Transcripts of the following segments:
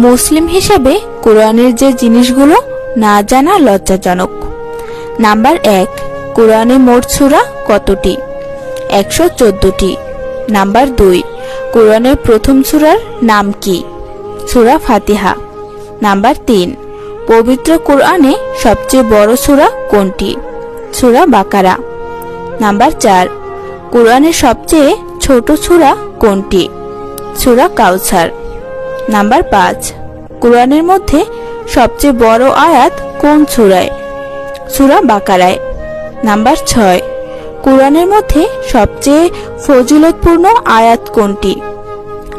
মুসলিম হিসেবে কোরআনের যে জিনিসগুলো না জানা লজ্জাজনক। নাম্বার 1, কোরআনে মোট সূরা কতটি? 114টি। নাম্বার 2, কোরআনের প্রথম সূরার নাম কি? সূরা ফাতিহা। নাম্বার 3, পবিত্র কোরআনে সবচেয়ে বড় সূরা কোনটি? সূরা বাকারা। নাম্বার 4, কোরআনের সবচেয়ে ছোট সূরা কোনটি? সূরা কাউসার। নাম্বার 5, কোরআনের মধ্যে সবচেয়ে বড় আয়াত কোন সূরায়? সূরা বাকারায়। নাম্বার 6, কোরআনের মধ্যে সবচেয়ে ফজিলতপূর্ণ আয়াত কোনটি?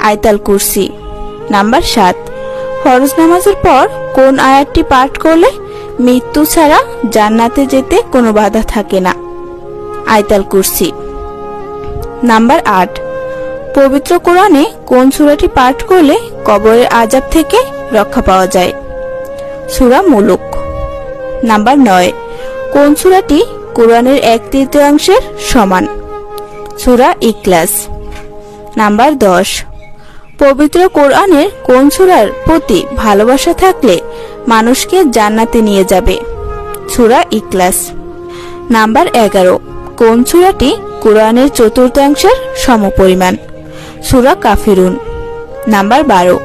আয়াতুল কুরসি। নাম্বার 7, ফরজ নামাজের পর কোন আয়াতটি পাঠ করলে মৃত্যু ছাড়া জান্নাতে যেতে কোনো বাধা থাকে না? আয়াতুল কুরসি। নাম্বার 8, পবিত্র কোরআনে কোন সূরাটি পাঠ করলে কবরের আযাব থেকে রক্ষা পাওয়া যায়? সূরা মুলুক। নাম্বার 9, কোন সূরাটি কোরআনের 1/3 সমান? সূরা ইখলাস। নাম্বার 10, পবিত্র কোরআনের কোন সূরার প্রতি ভালোবাসা থাকলে মানুষকে জান্নাতে নিয়ে যাবে? সূরা ইখলাস। নাম্বার 11, কোন সূরাটি কোরআনের 1/4 সমপরিমাণ? সূরা কাফিরুন। নাম্বার 12,